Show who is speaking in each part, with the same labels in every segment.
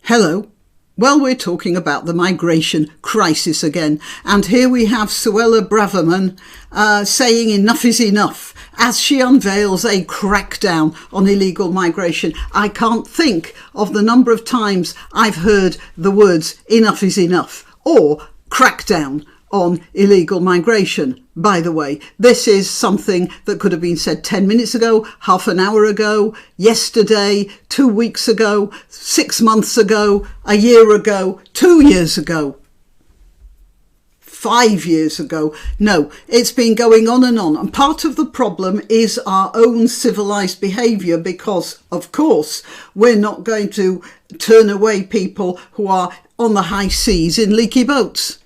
Speaker 1: Hello. Well, we're talking about the migration crisis again. And here we have Suella Braverman saying enough is enough as she unveils a crackdown on illegal migration. I can't think of the number of times I've heard the words enough is enough or crackdown on illegal migration. By the way, this is something that could have been said 10 minutes ago, half an hour ago, yesterday, 2 weeks ago, 6 months ago, a year ago, 2 years ago, 5 years ago. No, it's been going on. And part of the problem is our own civilized behavior because, of course, we're not going to turn away people who are on the high seas in leaky boats.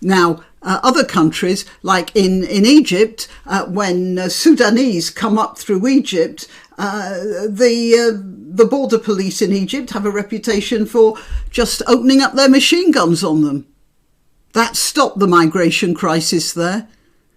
Speaker 1: Now, other countries, like in Egypt, when Sudanese come up through Egypt, the border police in Egypt have a reputation for just opening up their machine guns on them. That stopped the migration crisis there.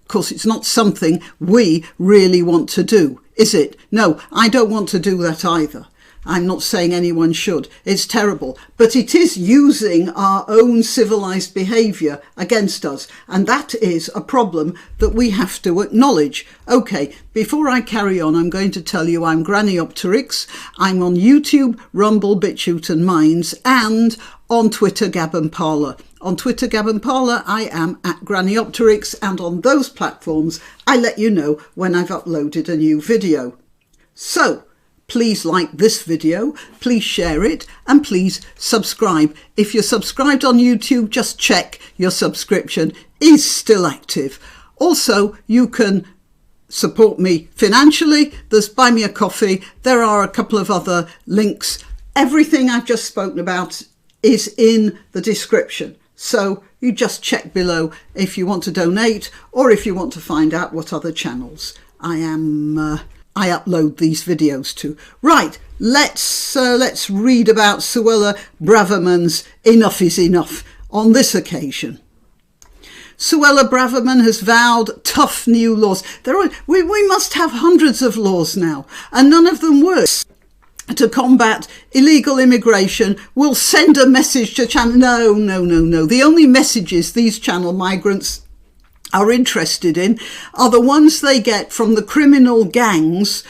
Speaker 1: Of course, it's not something we really want to do, is it? No, I don't want to do that either. I'm not saying anyone should. It's terrible. But it is using our own civilized behaviour against us. And that is a problem that we have to acknowledge. OK, before I carry on, I'm going to tell you I'm granniopteryx. I'm on YouTube, Rumble, BitChute and Minds, and on Twitter, Gab and Parler. On Twitter, Gab and Parler, I am at granniopteryx. And on those platforms, I let you know when I've uploaded a new video. So, please like this video, please share it, and please subscribe. If you're subscribed on YouTube, just check your subscription is still active. Also, you can support me financially. There's Buy Me a Coffee. There are a couple of other links. Everything I've just spoken about is in the description. So you just check below if you want to donate or if you want to find out what other channels I upload these videos to. Right, let's read about Suella Braverman's enough is enough on this occasion. Suella Braverman has vowed tough new laws. We must have hundreds of laws now, and none of them work. To combat illegal immigration, we'll send a message to channel. No. The only messages these channel migrants are interested in are the ones they get from the criminal gangs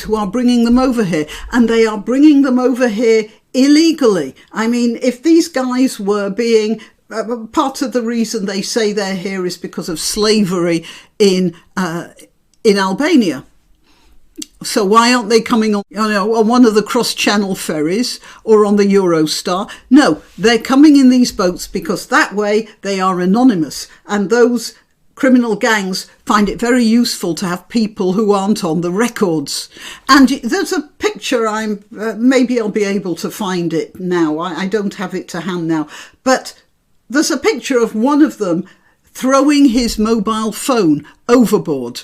Speaker 1: who are bringing them over here, and they are bringing them over here illegally. I mean, if these guys were being part of the reason they say they're here is because of slavery in Albania. So why aren't they coming on one of the cross-channel ferries or on the Eurostar? No, they're coming in these boats because that way they are anonymous. And those criminal gangs find it very useful to have people who aren't on the records. And there's a picture, maybe I'll be able to find it now. I don't have it to hand now. But there's a picture of one of them throwing his mobile phone overboard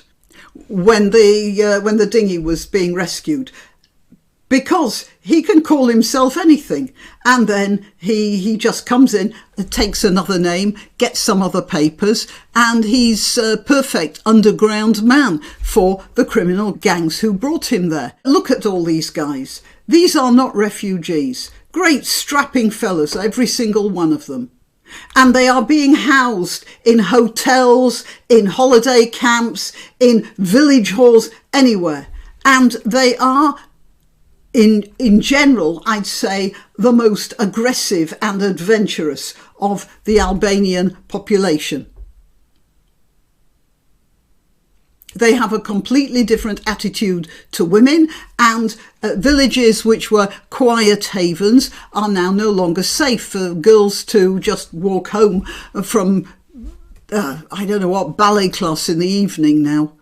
Speaker 1: when the dinghy was being rescued, because he can call himself anything, and then he just comes in, takes another name, gets some other papers, and he's a perfect underground man for the criminal gangs who brought him there. Look at all these guys. These are not refugees. Great strapping fellas, every single one of them. And they are being housed in hotels, in holiday camps, in village halls, anywhere. And they are, in general, I'd say, the most aggressive and adventurous of the Albanian population. They have a completely different attitude to women, and villages which were quiet havens are now no longer safe for girls to just walk home from, I don't know what, ballet class in the evening now.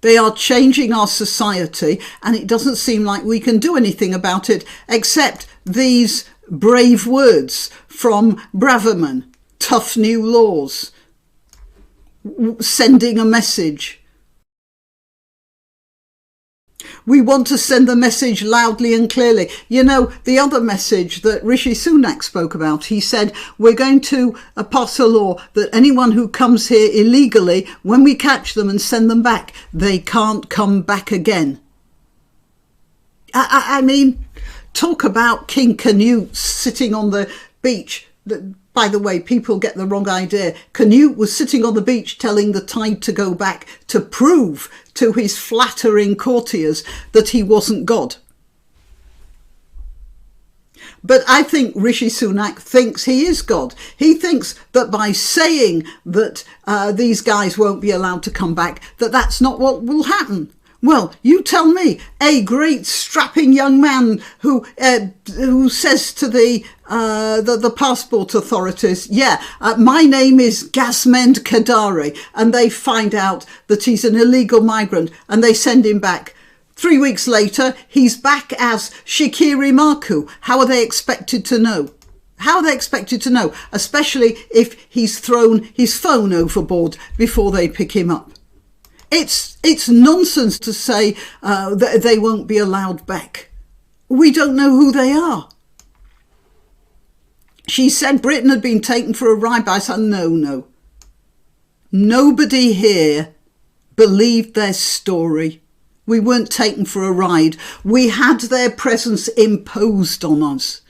Speaker 1: They are changing our society, and it doesn't seem like we can do anything about it except these brave words from Braverman. Tough new laws. Sending a message. We want to send the message loudly and clearly. You know, the other message that Rishi Sunak spoke about, he said, we're going to pass a law that anyone who comes here illegally, when we catch them and send them back, they can't come back again. I mean, talk about King Canute sitting on the beach. By the way, people get the wrong idea. Canute was sitting on the beach telling the tide to go back to prove to his flattering courtiers that he wasn't God. But I think Rishi Sunak thinks he is God. He thinks that by saying that these guys won't be allowed to come back, that's not what will happen. Well, you tell me, a great strapping young man who says to the passport authorities, my name is Gasmend Kadari, and they find out that he's an illegal migrant and they send him back. 3 weeks later, he's back as Shikiri Marku. How are they expected to know? How are they expected to know? Especially if he's thrown his phone overboard before they pick him up. It's nonsense to say that they won't be allowed back. We don't know who they are. She said Britain had been taken for a ride, but I said, no. Nobody here believed their story. We weren't taken for a ride. We had their presence imposed on us.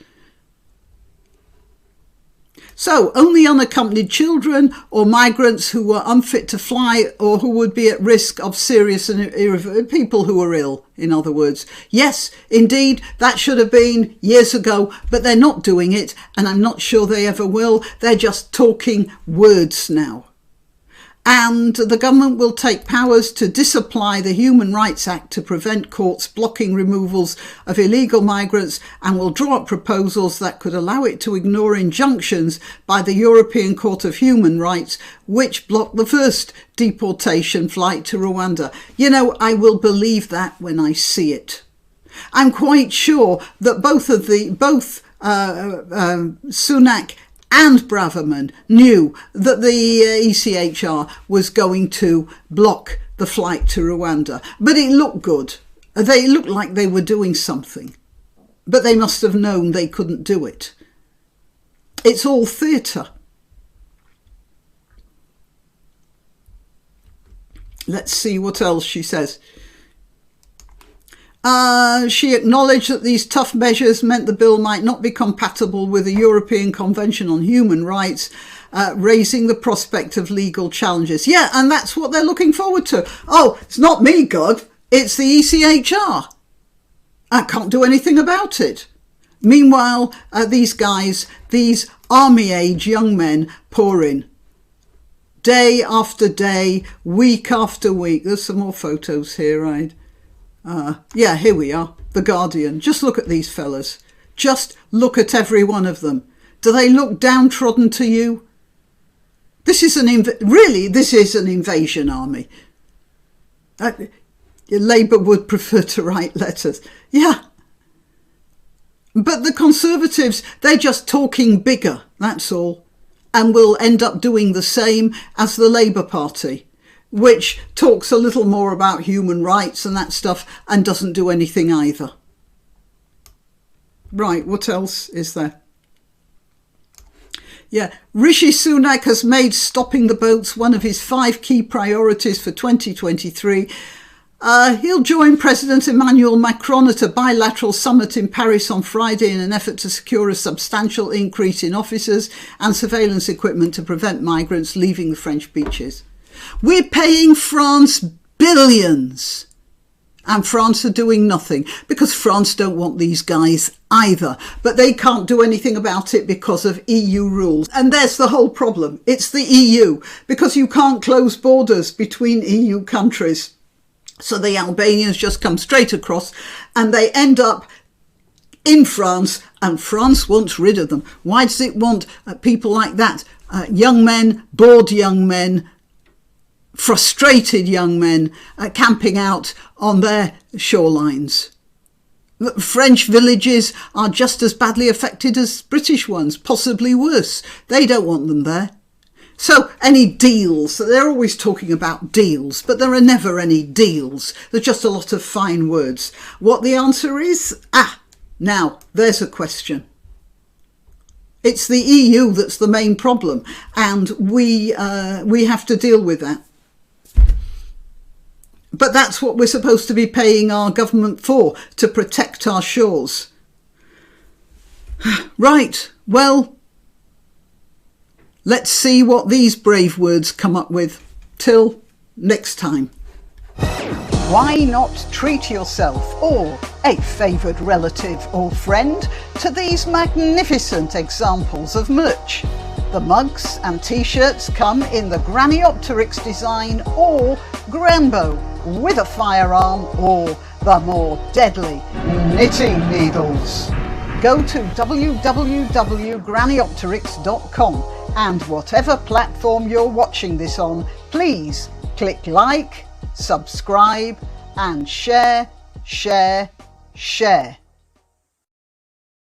Speaker 1: So only unaccompanied children or migrants who were unfit to fly or who would be at risk of serious people who are ill, in other words. Yes, indeed, that should have been years ago, but they're not doing it, and I'm not sure they ever will. They're just talking words now. And the government will take powers to disapply the Human Rights Act to prevent courts blocking removals of illegal migrants, and will draw up proposals that could allow it to ignore injunctions by the European Court of Human Rights, which blocked the first deportation flight to Rwanda. You know, I will believe that when I see it. I'm quite sure that both Sunak and Braverman knew that the ECHR was going to block the flight to Rwanda. But it looked good. They looked like they were doing something. But they must have known they couldn't do it. It's all theatre. Let's see what else she says. She acknowledged that these tough measures meant the bill might not be compatible with the European Convention on Human Rights, raising the prospect of legal challenges. Yeah, and that's what they're looking forward to. Oh, it's not me, God, it's the ECHR. I can't do anything about it. Meanwhile, these guys, these army-age young men pour in. Day after day, week after week. There's some more photos here, right? Yeah, here we are, The Guardian. Just look at these fellas. Just look at every one of them. Do they look downtrodden to you? This is this is an invasion army. Labour would prefer to write letters. Yeah. But the Conservatives, they're just talking bigger, that's all. And will end up doing the same as the Labour Party, which talks a little more about human rights and that stuff and doesn't do anything either. Right, what else is there? Yeah, Rishi Sunak has made stopping the boats one of his 5 key priorities for 2023. He'll join President Emmanuel Macron at a bilateral summit in Paris on Friday in an effort to secure a substantial increase in officers and surveillance equipment to prevent migrants leaving the French beaches. We're paying France billions, and France are doing nothing because France don't want these guys either. But they can't do anything about it because of EU rules. And there's the whole problem. It's the EU, because you can't close borders between EU countries. So the Albanians just come straight across and they end up in France, and France wants rid of them. Why does it want people like that? Young men, bored young men, frustrated young men camping out on their shorelines. French villages are just as badly affected as British ones, possibly worse. They don't want them there. So any deals, they're always talking about deals, but there are never any deals. There's just a lot of fine words. What the answer is? Now, there's a question. It's the EU that's the main problem, and we have to deal with that. But that's what we're supposed to be paying our government for, to protect our shores. Right, well, let's see what these brave words come up with. Till next time. Why not treat yourself or a favoured relative or friend to these magnificent examples of merch? The mugs and t-shirts come in the granniopteryx design or Granbo with a firearm or the more deadly knitting needles. Go to www.granniopteryx.com and whatever platform you're watching this on, please click like, subscribe and share.